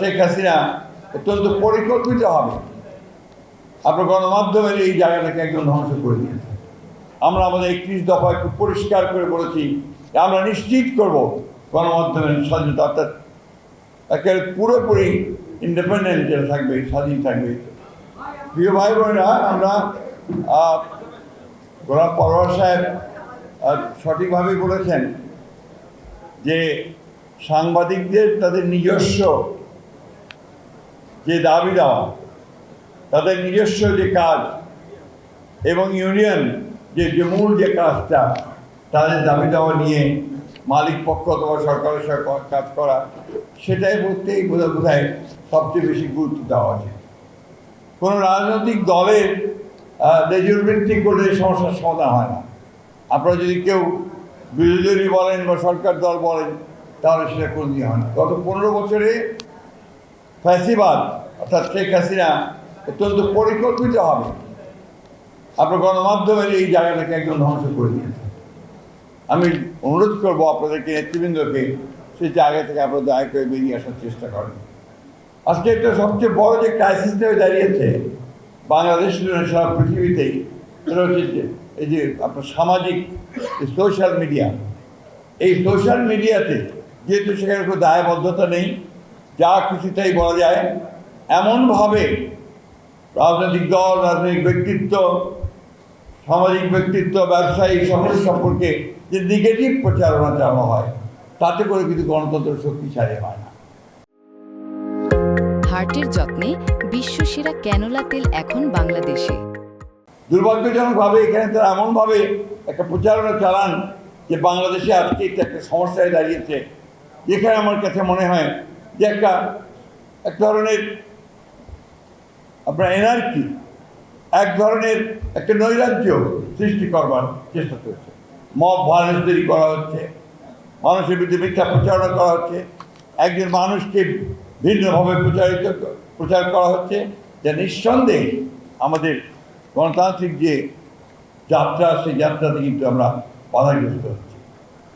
শেখ হাসিনা অত্যন্ত পরিকল্পিতভাবে আপনার গণমাধ্যমের এই জায়গাটাকে একদম ধ্বংস করে দিয়েছে। আমরা আমাদের 31 দফায় খুব পরিষ্কার করে বলেছি যে আমরা নিশ্চিত করব গণমাধ্যমের স্বাধীনতা, অর্থাৎ একেবারে পুরোপুরি ইন্ডিপেন্ডেন্ট যেটা থাকবে, স্বাধীন থাকবে। প্রিয় ভাই বোনেরা, আমরা গোলাম পরোয়ার সাহেব সঠিকভাবেই বলেছেন যে সাংবাদিকদের তাদের নিজস্ব যে দাবি দেওয়া, তাদের নিজস্ব যে কাজ এবং ইউনিয়ন যে মূল যে কাজটা, তাদের দাবি দেওয়া নিয়ে মালিক পক্ষ অথবা সরকারের সঙ্গে কাজ করা, সেটাই বলতেই বোধহয় সবচেয়ে বেশি গুরুত্ব দেওয়া আছে। কোনো রাজনৈতিক দলের লেজুর ভিত্তিক করলে সমস্যার সমাধান হয় না। আপনারা যদি কেউ বিরোধী বলেন বা সরকার দল বলেন, তাহলে সেটা কোনোদিন হয় না। গত 15 বছরে ফ্যাসিবাদ অর্থাৎ শেখ হাসিনা অত্যন্ত পরিকল্পিতভাবে আপনার গণমাধ্যমের এই জায়গাটাকে একদম ধ্বংস করে দিয়েছে। আমি অনুরোধ করবো আপনাদেরকে, নেতৃবৃন্দকে, সেই জায়গা থেকে আপনারা দয়া করে বেরিয়ে আসার চেষ্টা করেন। আজকে একটা সবচেয়ে বড় যে ক্রাইসিস হয়ে দাঁড়িয়েছে বাংলাদেশ সারা পৃথিবীতেই, সেটা হচ্ছে এই যে আপনার সামাজিক সোশ্যাল মিডিয়া। এই সোশ্যাল মিডিয়াতে যেহেতু সেখানে কোনো দায়বদ্ধতা নেই, যা খুশি তাই বলা যায়, এমনভাবে রাজনৈতিক দল, রাজনৈতিক ব্যক্তিত্ব, সামাজিক ব্যক্তিত্ব, ব্যবসায়ী সকলের সম্পর্কে যে নেগেটিভ প্রচারণা চালানো হয়, তাতে করে কিন্তু গণতন্ত্র শক্তিশালী হয় না। হার্টের যত্নে বিশ্বসেরা ক্যানোলা তেল এখন বাংলাদেশে। দুর্ভাগ্যজনকভাবে এখানে তারা এমনভাবে একটা প্রচারণা চালান যে বাংলাদেশে আজকে এটা একটা সমস্যায় দাঁড়িয়েছে, যেখানে আমার কাছে মনে হয় যে এক ধরনের আপনার এনার্কি, এক ধরনের একটা নৈরাজ্য সৃষ্টি করবার চেষ্টা করছে। মব ভায়োলেন্স তৈরি করা হচ্ছে, মানুষের বিরুদ্ধে মিথ্যা প্রচারণা করা হচ্ছে, একজন মানুষকে ভিন্নভাবে প্রচার করা হচ্ছে, যা নিঃসন্দেহে আমাদের গণতান্ত্রিক যে যাত্রা, সেই যাত্রাতে কিন্তু আমরা বাধাগ্রস্ত হচ্ছি।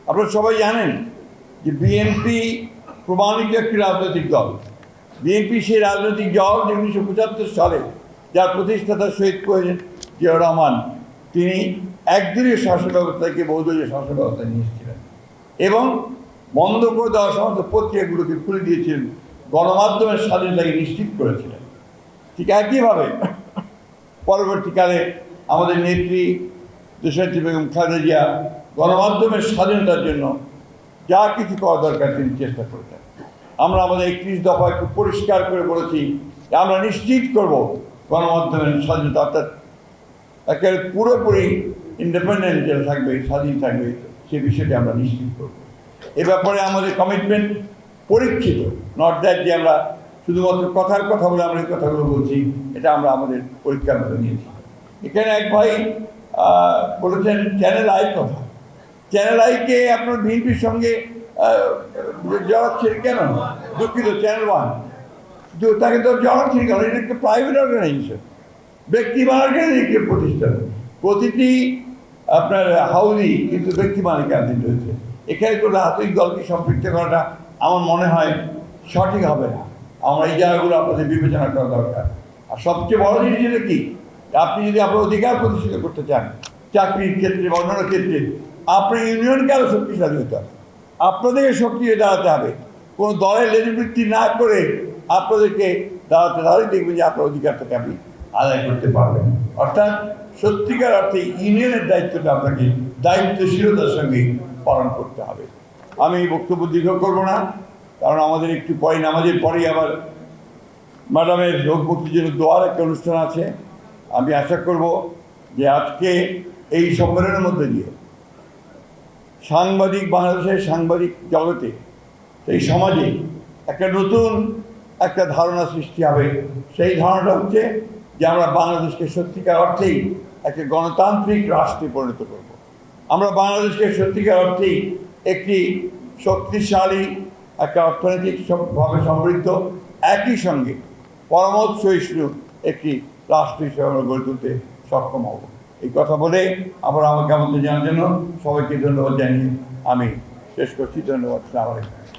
আপনারা সবাই জানেন যে বিএনপি প্রমাণিত একটি রাজনৈতিক দল। বিএনপি সেই রাজনৈতিক দল যে 1975 সালে যার প্রতিষ্ঠাতা শহীদ করেছেন জিয়াউর রহমান, তিনি একদলীয় শাসন ব্যবস্থাকে বহুদলীয় শাসন ব্যবস্থা নিয়ে এসেছিলেন এবং বন্ধ করে দেওয়া সমস্ত পত্রিকাগুলোকে খুলে দিয়েছিলেন, গণমাধ্যমের স্বাধীনতাকে নিশ্চিত করেছিলেন। ঠিক একইভাবে পরবর্তীকালে আমাদের নেত্রী দেশনেত্রী বেগম খালেদা জিয়া গণমাধ্যমের স্বাধীনতার জন্য যা কিছু করা দরকার তিনি চেষ্টা করেছেন। আমরা আমাদের 31 দফায় খুব পরিষ্কার করে বলেছি যে আমরা নিশ্চিত করব গণমাধ্যমের স্বাধীনতা, অর্থাৎ একেবারে পুরোপুরি ইন্ডিপেন্ডেন্ট যেটা থাকবে, স্বাধীন থাকবে, সে বিষয়টি আমরা নিশ্চিত করব। এ ব্যাপারে আমাদের কমিটমেন্ট পরীক্ষিত, নট দ্যাট যে আমরা শুধুমাত্র কথার কথা বলে আমরা এই কথাগুলো বলছি, এটা আমরা আমাদের পরীক্ষার মধ্যে নিয়েছি। এখানে এক ভাই বলেছেন চ্যানেল আই কথা। চ্যানেল আইকে আপনার বিএনপির সঙ্গে জড়াচ্ছেন কেন? দুঃখিত, চ্যানেল 1 তাকে তো জড়াচ্ছেন কেন? এটা একটা প্রাইভেট অর্গানাইজেশন, ব্যক্তি মালিকানাধীন প্রতিষ্ঠান। প্রতিটি আপনার হাউসই কিন্তু ব্যক্তি মালিকানাধীন রয়েছে। এখানে কোনো রাজনৈতিক দলকে সম্পৃক্ত করাটা আমার মনে হয় সঠিক হবে না। আমরা এই জায়গাগুলো আপনাদের বিবেচনা করা দরকার। আর সবচেয়ে বড় জিনিস যেটা কি, আপনি যদি আপনার অধিকার প্রতিষ্ঠিত করতে চান চাকরির ক্ষেত্রে বা অন্যান্য ক্ষেত্রে, আপনার ইউনিয়নকে আরও শক্তিশালী হতে হবে, আপনাদেরকে শক্তি দাঁড়াতে হবে। কোনো দলের লেজবৃত্তি না করে আপনাদেরকে দাঁড়াতে, তাহলেই দেখবেন যে আপনার অধিকারটাকে আপনি আদায় করতে পারবেন। অর্থাৎ সত্যিকার অর্থে ইউনিয়নের দায়িত্বটা আপনাকে দায়িত্বশীলতার সঙ্গে পালন করতে হবে। আমি বক্তব্য দীর্ঘ করবো না, কারণ আমাদের একটু পরে, নামাজের পরেই আবার ম্যাডামের রোগ মুক্তির জন্য দোয়ার একটা অনুষ্ঠান আছে। আমি আশা করব যে আজকে এই সম্মেলনের মধ্যে দিয়ে বাংলাদেশের সাংবাদিক জগতে, এই সমাজে একটা নতুন একটা ধারণা সৃষ্টি হবে। সেই ধারণাটা হচ্ছে যে আমরা বাংলাদেশকে সত্যিকার অর্থেই একটা গণতান্ত্রিক রাষ্ট্রে পরিণত করব। আমরা বাংলাদেশকে সত্যিকার অর্থেই একটি শক্তিশালী, একটা অর্থনৈতিকভাবে সমৃদ্ধ, একই সঙ্গে পরমত সহিষ্ণু একটি রাষ্ট্র হিসেবে আমরা গড়ে তুলতে সক্ষম হব। এই কথা বলে আবার আমাকে আমন্ত্রণ জানার জন্য সবাইকে ধন্যবাদ জানিয়ে আমি শেষ করছি। ধন্যবাদ।